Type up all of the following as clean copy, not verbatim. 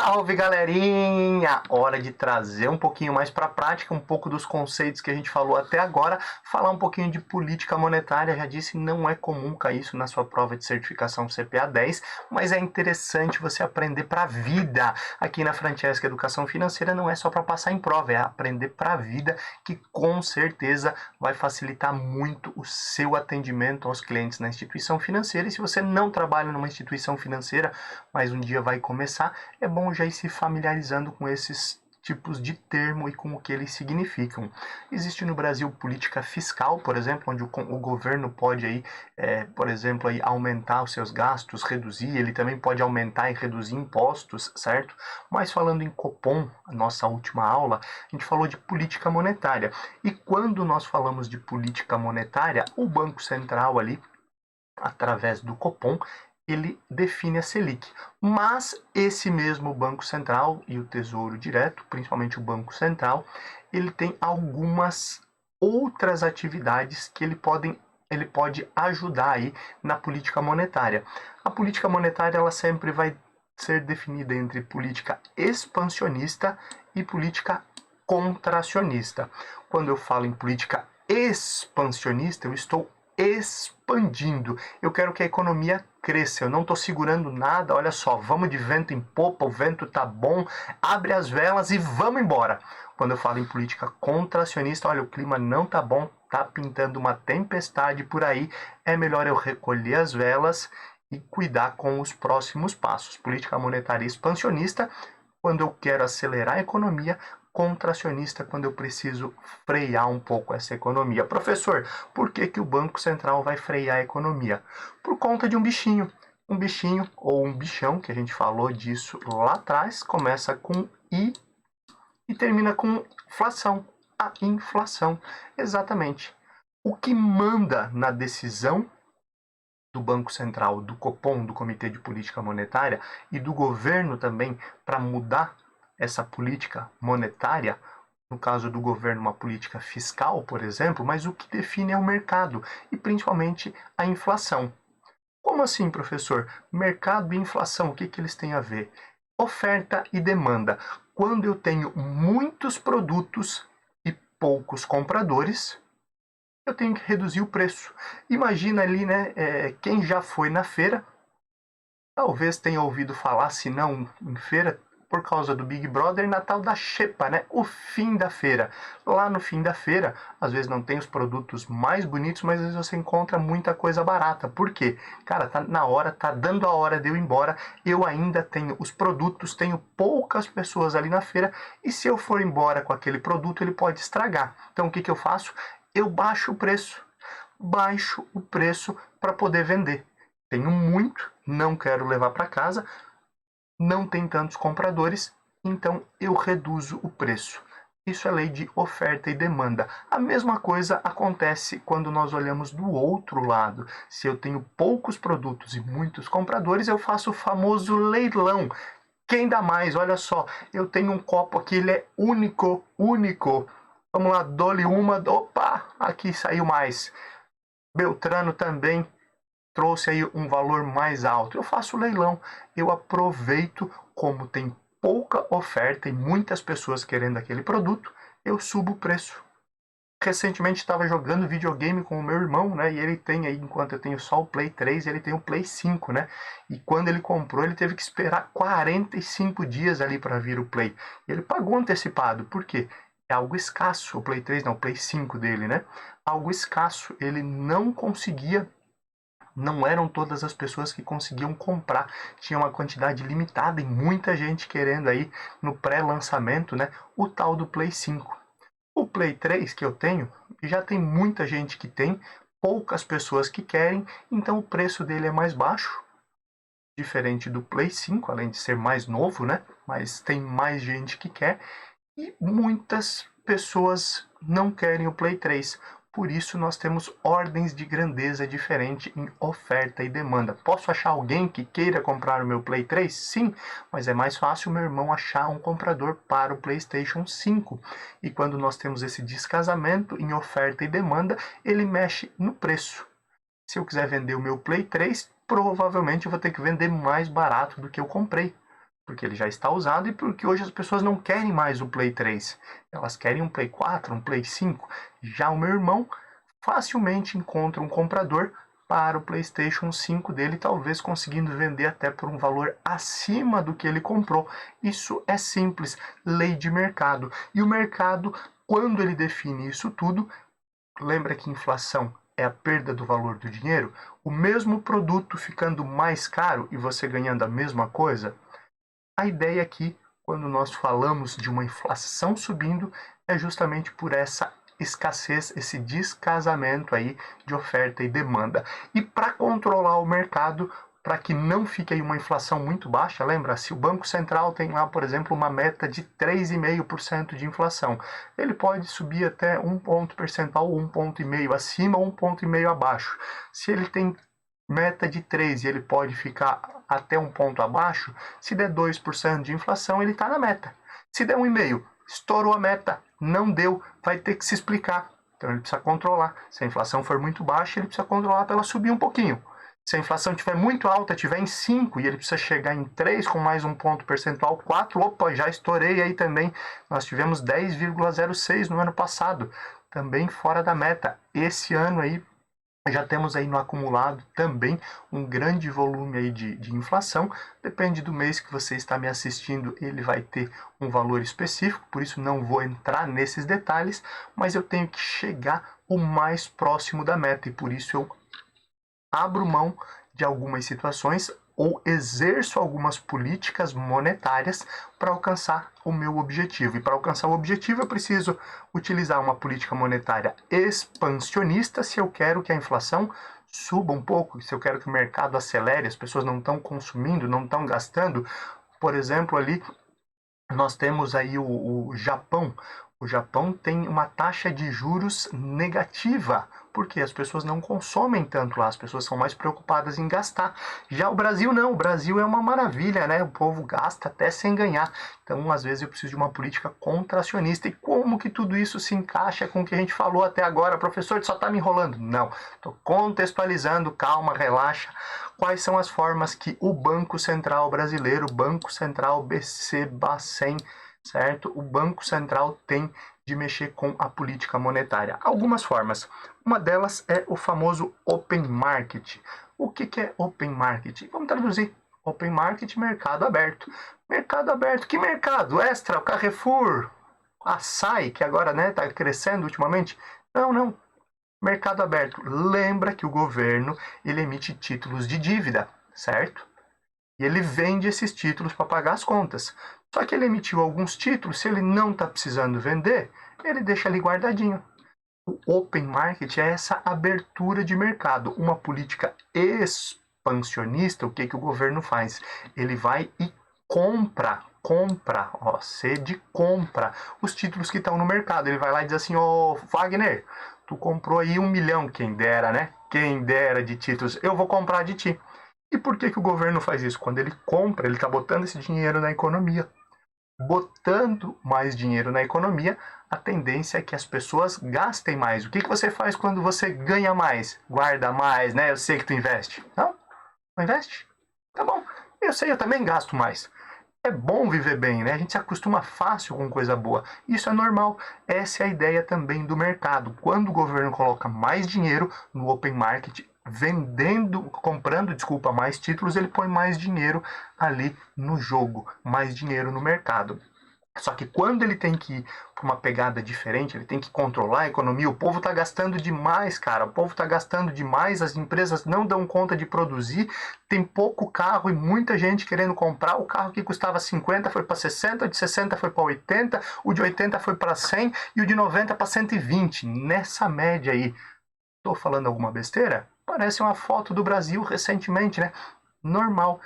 Salve, galerinha! Hora de trazer um pouquinho mais para a prática, um pouco dos conceitos que a gente falou até agora, falar um pouquinho de política monetária. Já disse, não é comum cair isso na sua prova de certificação CPA 10, mas é interessante você aprender para a vida. Aqui na Francesca Educação Financeira não é só para passar em prova, é aprender para a vida, que com certeza vai facilitar muito o seu atendimento aos clientes na instituição financeira. E se você não trabalha numa instituição financeira, mas um dia vai começar, é bom já ir se familiarizando com esses tipos de termo e com o que eles significam. Existe no Brasil política fiscal, por exemplo, onde o governo pode aí, por exemplo, aí aumentar os seus gastos, reduzir, ele também pode aumentar e reduzir impostos, certo? Mas falando em Copom, a nossa última aula, a gente falou de política monetária. E quando nós falamos de política monetária, o Banco Central ali, através do Copom, ele define a Selic. Mas esse mesmo Banco Central e o Tesouro Direto, principalmente o Banco Central, ele tem algumas outras atividades que ele pode ajudar aí na política monetária. A política monetária ela sempre vai ser definida entre política expansionista e política contracionista. Quando eu falo em política expansionista, eu estou expandindo. Eu quero que a economia cresça. Eu não estou segurando nada. Olha só, vamos de vento em popa, o vento tá bom, abre as velas e vamos embora. Quando eu falo em política contracionista, olha, o clima não tá bom, tá pintando uma tempestade por aí, é melhor eu recolher as velas e cuidar com os próximos passos. Política monetária expansionista, quando eu quero acelerar a economia, contracionista quando eu preciso frear um pouco essa economia. Professor, por que o Banco Central vai frear a economia? Por conta de um bichinho. Um bichinho ou um bichão, que a gente falou disso lá atrás, começa com I e termina com inflação. A inflação, exatamente. O que manda na decisão do Banco Central, do Copom, do Comitê de Política Monetária e do governo também para mudar essa política monetária, no caso do governo, uma política fiscal, por exemplo, mas o que define é o mercado e principalmente a inflação. Como assim, professor? Mercado e inflação, o que eles têm a ver? Oferta e demanda. Quando eu tenho muitos produtos e poucos compradores, eu tenho que reduzir o preço. Imagina ali, né, quem já foi na feira, talvez tenha ouvido falar, se não em feira, por causa do Big Brother, na tal da xepa, né? O fim da feira. Lá no fim da feira, às vezes não tem os produtos mais bonitos, mas às vezes você encontra muita coisa barata. Por quê? Cara, tá na hora, tá dando a hora de eu ir embora, eu ainda tenho os produtos, tenho poucas pessoas ali na feira, e se eu for embora com aquele produto, ele pode estragar. Então o que eu faço? Eu baixo o preço. Baixo o preço para poder vender. Tenho muito, não quero levar para casa, não tem tantos compradores, então eu reduzo o preço. Isso é lei de oferta e demanda. A mesma coisa acontece quando nós olhamos do outro lado. Se eu tenho poucos produtos e muitos compradores, eu faço o famoso leilão. Quem dá mais? Olha só, eu tenho um copo aqui, ele é único, único. Vamos lá, dou-lhe uma. Opa, aqui saiu mais. Beltrano também trouxe aí um valor mais alto. Eu faço leilão, eu aproveito, como tem pouca oferta e muitas pessoas querendo aquele produto, eu subo o preço. Recentemente estava jogando videogame com o meu irmão, né? E ele tem aí, enquanto eu tenho só o Play 3, ele tem o Play 5, né? E quando ele comprou, ele teve que esperar 45 dias ali para vir o Play. E ele pagou antecipado, por quê? É algo escasso, o Play 3 não, o Play 5 dele, né? Algo escasso, ele não conseguia. Não eram todas as pessoas que conseguiam comprar, tinha uma quantidade limitada e muita gente querendo aí no pré-lançamento, né, o tal do Play 5. O Play 3 que eu tenho, já tem muita gente que tem, poucas pessoas que querem, então o preço dele é mais baixo, diferente do Play 5, além de ser mais novo, né, mas tem mais gente que quer e muitas pessoas não querem o Play 3. Por isso nós temos ordens de grandeza diferente em oferta e demanda. Posso achar alguém que queira comprar o meu Play 3? Sim, mas é mais fácil meu irmão achar um comprador para o PlayStation 5. E quando nós temos esse descasamento em oferta e demanda, ele mexe no preço. Se eu quiser vender o meu Play 3, provavelmente eu vou ter que vender mais barato do que eu comprei. porque ele já está usado e porque hoje as pessoas não querem mais o Play 3. Elas querem um Play 4, um Play 5. Já o meu irmão facilmente encontra um comprador para o PlayStation 5 dele, talvez conseguindo vender até por um valor acima do que ele comprou. Isso é simples, lei de mercado. E o mercado, quando ele define isso tudo, lembra que inflação é a perda do valor do dinheiro? O mesmo produto ficando mais caro e você ganhando a mesma coisa? A ideia aqui, quando nós falamos de uma inflação subindo, é justamente por essa escassez, esse descasamento aí de oferta e demanda. E para controlar o mercado, para que não fique aí uma inflação muito baixa, lembra? Se o Banco Central tem lá, por exemplo, uma meta de 3,5% de inflação, ele pode subir até 1 ponto percentual, 1,5 acima ou 1,5 abaixo. Se ele tem meta de 3 e ele pode ficar até 1 ponto abaixo, se der 2% de inflação, ele está na meta. Se der 1,5%, estourou a meta, não deu, vai ter que se explicar. Então ele precisa controlar. Se a inflação for muito baixa, ele precisa controlar para ela subir um pouquinho. Se a inflação estiver muito alta, estiver em 5 e ele precisa chegar em 3 com mais 1 ponto percentual, 4, opa, já estourei aí também. Nós tivemos 10,06 no ano passado, também fora da meta. Esse ano aí, já temos aí no acumulado também um grande volume aí de inflação. Depende do mês que você está me assistindo, ele vai ter um valor específico, por isso não vou entrar nesses detalhes, mas eu tenho que chegar o mais próximo da meta e por isso eu abro mão de algumas situações ou exerço algumas políticas monetárias para alcançar o meu objetivo. E para alcançar o objetivo eu preciso utilizar uma política monetária expansionista se eu quero que a inflação suba um pouco, se eu quero que o mercado acelere, as pessoas não estão consumindo, não estão gastando. Por exemplo, ali nós temos aí o Japão. O Japão tem uma taxa de juros negativa, porque as pessoas não consomem tanto lá, as pessoas são mais preocupadas em gastar. Já o Brasil não, o Brasil é uma maravilha, né? O povo gasta até sem ganhar. Então, às vezes, eu preciso de uma política contracionista. E como que tudo isso se encaixa com o que a gente falou até agora? Professor, só está me enrolando. Não, estou contextualizando, calma, relaxa. Quais são as formas que o Banco Central brasileiro, o Banco Central BC Bacen, certo? O Banco Central tem de mexer com a política monetária. Algumas formas. Uma delas é o famoso Open Market. O que é Open Market? Vamos traduzir. Open Market, mercado aberto. Mercado aberto. Que mercado? Extra, o Carrefour, a Açaí, que agora está crescendo ultimamente. Não. Mercado aberto. Lembra que o governo ele emite títulos de dívida, certo? E ele vende esses títulos para pagar as contas. Só que ele emitiu alguns títulos, se ele não está precisando vender, ele deixa ali guardadinho. O Open Market é essa abertura de mercado, uma política expansionista. O que o governo faz? Ele vai e compra, C de compra, os títulos que estão no mercado. Ele vai lá e diz assim, Wagner, tu comprou aí 1 milhão, quem dera, né? Quem dera de títulos, eu vou comprar de ti. E por que o governo faz isso? Quando ele compra, ele está botando esse dinheiro na economia. Botando mais dinheiro na economia, a tendência é que as pessoas gastem mais. O que você faz quando você ganha mais? Guarda mais, né? Eu sei que tu investe. Não? Não investe? Tá bom. Eu sei, eu também gasto mais. É bom viver bem, né? A gente se acostuma fácil com coisa boa. Isso é normal. Essa é a ideia também do mercado. Quando o governo coloca mais dinheiro no open market, comprando mais títulos, ele põe mais dinheiro ali no jogo, mais dinheiro no mercado. Só que quando ele tem que ir para uma pegada diferente, ele tem que controlar a economia, o povo está gastando demais, cara. O povo está gastando demais, as empresas não dão conta de produzir, tem pouco carro e muita gente querendo comprar. O carro que custava 50 foi para 60, o de 60 foi para 80, o de 80 foi para 100 e o de 90 para 120. Nessa média aí, estou falando alguma besteira? Parece uma foto do Brasil recentemente, né? Normal.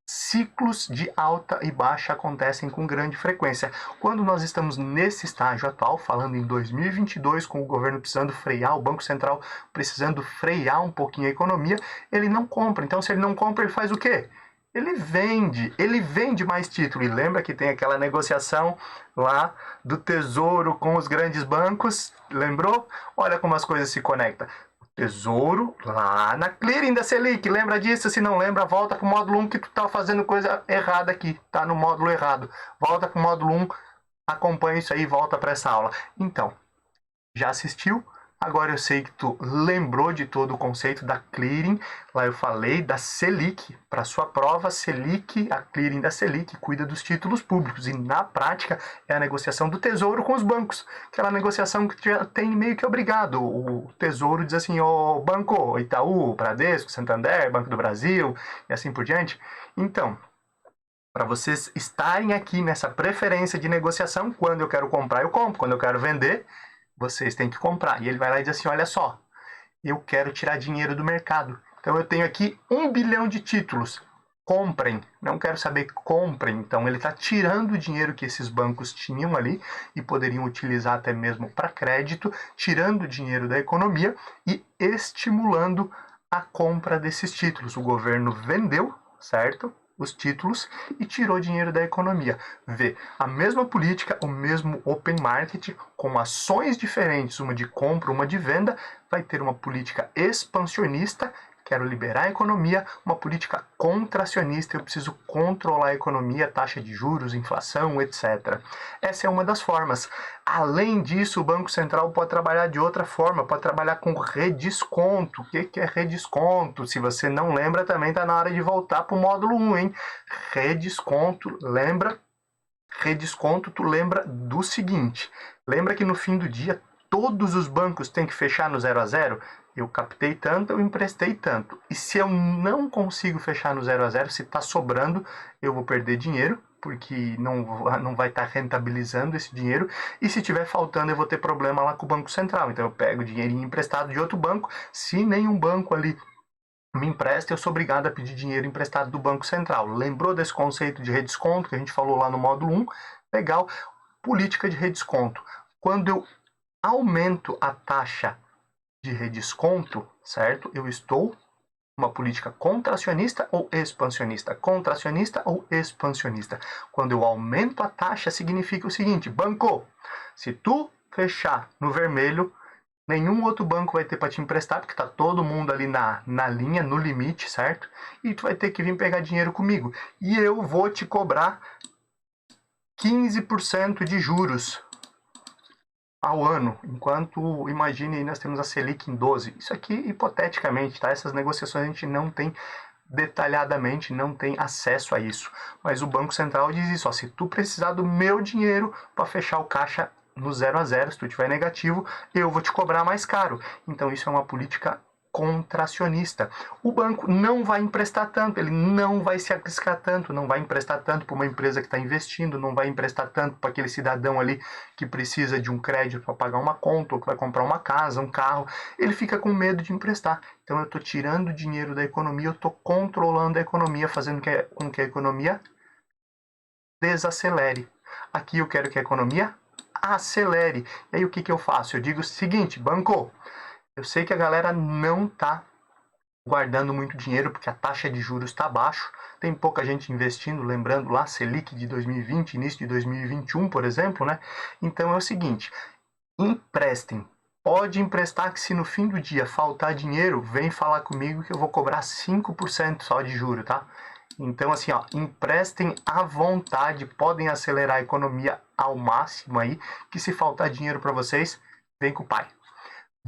Ciclos de alta e baixa acontecem com grande frequência. Quando nós estamos nesse estágio atual, falando em 2022, com o governo precisando frear, o Banco Central precisando frear um pouquinho a economia, ele não compra. Então, se ele não compra, ele faz o quê? Ele vende mais título. E lembra que tem aquela negociação lá do Tesouro com os grandes bancos? Lembrou? Olha como as coisas se conectam. Tesouro lá na clearing da Selic. Lembra disso? Se não lembra, volta pro módulo 1 que tu tá fazendo coisa errada aqui. Tá no módulo errado. Volta pro módulo 1, acompanha isso aí e volta para essa aula. Então, já assistiu? Agora eu sei que tu lembrou de todo o conceito da clearing. Lá eu falei da Selic. Para sua prova, Selic, a clearing da Selic cuida dos títulos públicos. E na prática é a negociação do Tesouro com os bancos. Aquela negociação que já tem meio que obrigado. O Tesouro diz assim, ô banco, Itaú, Bradesco, Santander, Banco do Brasil e assim por diante. Então, para vocês estarem aqui nessa preferência de negociação, quando eu quero comprar, eu compro. Quando eu quero vender, vocês têm que comprar. E ele vai lá e diz assim, olha só, eu quero tirar dinheiro do mercado. Então eu tenho aqui 1 bilhão de títulos. Comprem. Não quero saber, comprem. Então ele está tirando o dinheiro que esses bancos tinham ali e poderiam utilizar até mesmo para crédito, tirando o dinheiro da economia e estimulando a compra desses títulos. O governo vendeu, certo? Os títulos e tirou dinheiro da economia. Vê, a mesma política, o mesmo open market, com ações diferentes, uma de compra, uma de venda, vai ter uma política expansionista, quero liberar a economia, uma política contracionista, eu preciso controlar a economia, taxa de juros, inflação, etc. Essa é uma das formas. Além disso, o Banco Central pode trabalhar de outra forma, pode trabalhar com redesconto. O que é redesconto? Se você não lembra, também está na hora de voltar para o módulo 1, hein? Redesconto, lembra? Redesconto, tu lembra do seguinte, lembra que no fim do dia todos os bancos têm que fechar no 0 a 0? Eu captei tanto, eu emprestei tanto. E se eu não consigo fechar no 0 a 0, se está sobrando, eu vou perder dinheiro, porque não vai estar rentabilizando esse dinheiro. E se estiver faltando, eu vou ter problema lá com o Banco Central. Então eu pego dinheirinho emprestado de outro banco. Se nenhum banco ali me empresta, eu sou obrigado a pedir dinheiro emprestado do Banco Central. Lembrou desse conceito de redesconto que a gente falou lá no módulo 1? Legal. Política de redesconto. Quando eu aumento a taxa de redesconto, certo? Eu estou uma política contracionista ou expansionista? Contracionista ou expansionista? Quando eu aumento a taxa, significa o seguinte, banco, se tu fechar no vermelho, nenhum outro banco vai ter para te emprestar, porque tá todo mundo ali na linha, no limite, certo? E tu vai ter que vir pegar dinheiro comigo. E eu vou te cobrar 15% de juros ao ano, enquanto, imagine, nós temos a Selic em 12. Isso aqui, hipoteticamente, tá? Essas negociações a gente não tem detalhadamente, não tem acesso a isso. Mas o Banco Central diz isso, ó, se tu precisar do meu dinheiro para fechar o caixa no 0 a 0, se tu tiver negativo, eu vou te cobrar mais caro. Então isso é uma política contracionista. O banco não vai emprestar tanto, ele não vai se arriscar tanto, não vai emprestar tanto para uma empresa que está investindo, não vai emprestar tanto para aquele cidadão ali que precisa de um crédito para pagar uma conta ou que vai comprar uma casa, um carro. Ele fica com medo de emprestar. Então eu estou tirando dinheiro da economia, eu estou controlando a economia, fazendo com que a economia desacelere. Aqui eu quero que a economia acelere. E aí o que eu faço? Eu digo o seguinte, banco, eu sei que a galera não está guardando muito dinheiro porque a taxa de juros está baixo, tem pouca gente investindo, lembrando lá Selic de 2020, início de 2021, por exemplo, né? Então é o seguinte, emprestem. Pode emprestar que se no fim do dia faltar dinheiro, vem falar comigo que eu vou cobrar 5% só de juro, tá? Então assim, ó, emprestem à vontade, podem acelerar a economia ao máximo aí, que se faltar dinheiro para vocês, vem com o pai.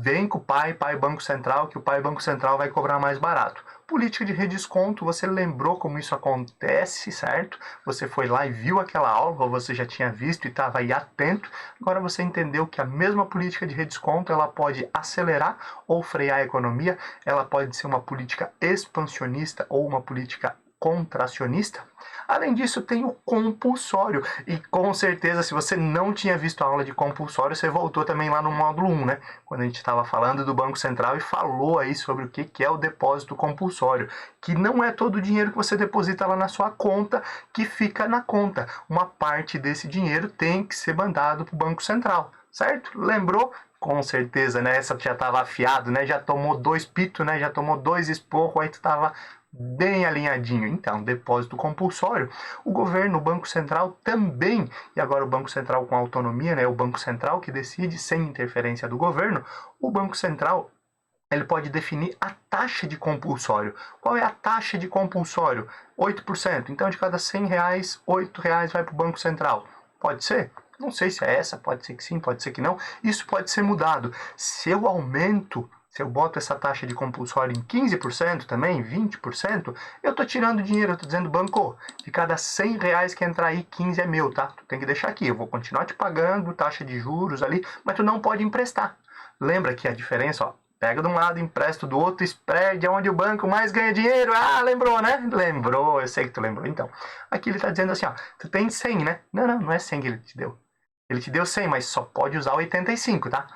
Vem com o pai Banco Central, que o pai Banco Central vai cobrar mais barato. Política de redesconto, você lembrou como isso acontece, certo? Você foi lá e viu aquela aula, ou você já tinha visto e estava aí atento. Agora você entendeu que a mesma política de redesconto, ela pode acelerar ou frear a economia, ela pode ser uma política expansionista ou uma política contracionista. Além disso, tem o compulsório. E com certeza, se você não tinha visto a aula de compulsório, você voltou também lá no módulo 1, né? Quando a gente estava falando do Banco Central e falou aí sobre o que é o depósito compulsório. Que não é todo o dinheiro que você deposita lá na sua conta que fica na conta. Uma parte desse dinheiro tem que ser mandado para o Banco Central, certo? Lembrou? Com certeza, né? Essa já estava afiado, né? Já tomou 2 pitos, né? Já tomou 2 esporros, aí tu estava bem alinhadinho. Então, depósito compulsório, o governo, o Banco Central também, e agora o Banco Central com autonomia, né, o Banco Central que decide sem interferência do governo, o Banco Central ele pode definir a taxa de compulsório. Qual é a taxa de compulsório? 8%. Então, de cada R$ 100, R$ 8 vai para o Banco Central. Pode ser? Não sei se é essa, pode ser que sim, pode ser que não. Isso pode ser mudado. Se eu aumento, se eu boto essa taxa de compulsório em 15% também, 20%, eu estou tirando dinheiro, eu estou dizendo, banco, de cada R$ 100 que entrar aí, 15 é meu, tá? Tu tem que deixar aqui, eu vou continuar te pagando taxa de juros ali, mas tu não pode emprestar. Lembra que a diferença, ó, pega de um lado, empresta do outro, spread é onde o banco mais ganha dinheiro. Ah, lembrou, né? Lembrou, eu sei que tu lembrou. Então, aqui ele está dizendo assim, ó, tu tem 100, né? Não é 100 que ele te deu. Ele te deu 100, mas só pode usar 85, tá?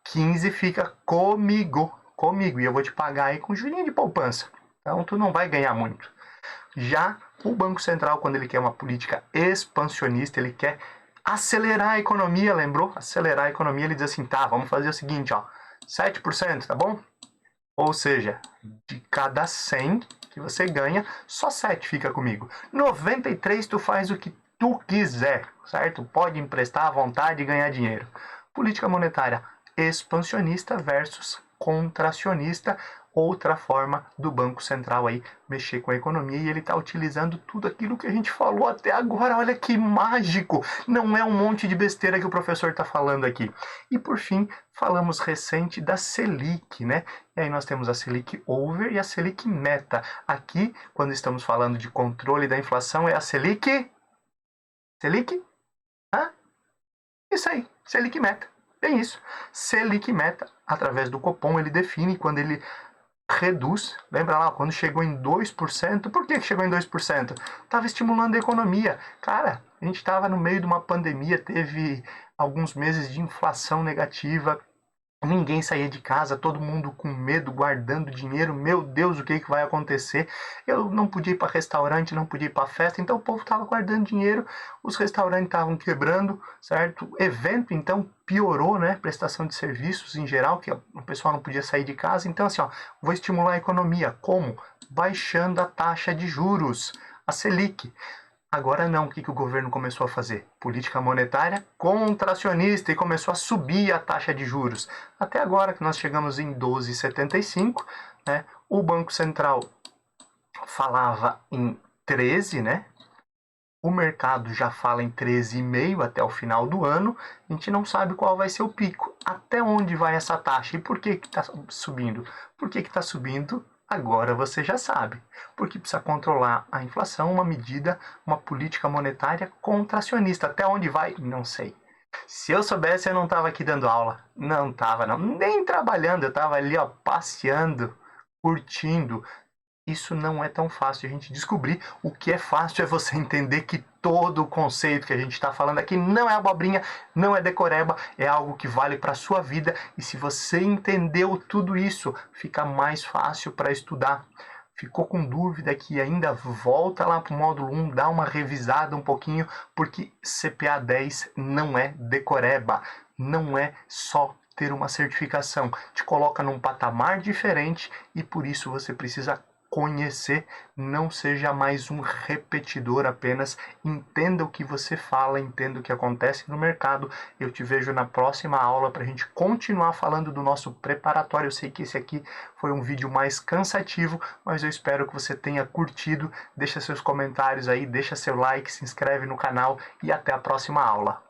15 fica comigo, e eu vou te pagar aí com jurinho de poupança. Então, tu não vai ganhar muito. Já o Banco Central, quando ele quer uma política expansionista, ele quer acelerar a economia, lembrou? Acelerar a economia, ele diz assim, tá, vamos fazer o seguinte, ó, 7%, tá bom? Ou seja, de cada 100 que você ganha, só 7 fica comigo. 93 tu faz o que tu quiser, certo? Pode emprestar à vontade e ganhar dinheiro. Política monetária expansionista versus contracionista, outra forma do Banco Central aí mexer com a economia, e ele está utilizando tudo aquilo que a gente falou até agora. Olha que mágico! Não é um monte de besteira que o professor está falando aqui. E por fim, falamos recente da Selic, né? E aí nós temos a Selic Over e a Selic Meta. Aqui, quando estamos falando de controle da inflação, é a Selic... Selic? Hã? Isso aí, Selic Meta. Bem isso. Selic Meta, através do Copom, ele define quando ele reduz. Lembra lá, quando chegou em 2%, por que chegou em 2%? Estava estimulando a economia. Cara, a gente estava no meio de uma pandemia, teve alguns meses de inflação negativa, ninguém saía de casa, todo mundo com medo, guardando dinheiro. Meu Deus, o que vai acontecer? Eu não podia ir para restaurante, não podia ir para festa, então o povo estava guardando dinheiro, os restaurantes estavam quebrando, certo? O evento, então, piorou, né? Prestação de serviços em geral, que o pessoal não podia sair de casa. Então, assim, ó, vou estimular a economia. Como? Baixando a taxa de juros, a Selic. Agora não, o que o governo começou a fazer? Política monetária contracionista, e começou a subir a taxa de juros. Até agora que nós chegamos em 12,75, né? O Banco Central falava em 13, né? O mercado já fala em 13,5 até o final do ano. A gente não sabe qual vai ser o pico. Até onde vai essa taxa? E por que está subindo? Por que está subindo? Agora você já sabe. Porque precisa controlar a inflação, uma medida, uma política monetária contracionista. Até onde vai? Não sei. Se eu soubesse, eu não estava aqui dando aula. Não estava, não. Nem trabalhando. Eu estava ali, ó, passeando, curtindo. Isso não é tão fácil a gente descobrir. O que é fácil é você entender que todo o conceito que a gente está falando aqui não é abobrinha, não é decoreba, é algo que vale para a sua vida. E se você entendeu tudo isso, fica mais fácil para estudar. Ficou com dúvida que ainda volta lá para o módulo 1, dá uma revisada um pouquinho, porque CPA 10 não é decoreba, não é só ter uma certificação, te coloca num patamar diferente e por isso você precisa conhecer, não seja mais um repetidor apenas, entenda o que você fala, entenda o que acontece no mercado. Eu te vejo na próxima aula para a gente continuar falando do nosso preparatório. Eu sei que esse aqui foi um vídeo mais cansativo, mas eu espero que você tenha curtido. Deixa seus comentários aí, deixa seu like, se inscreve no canal e até a próxima aula.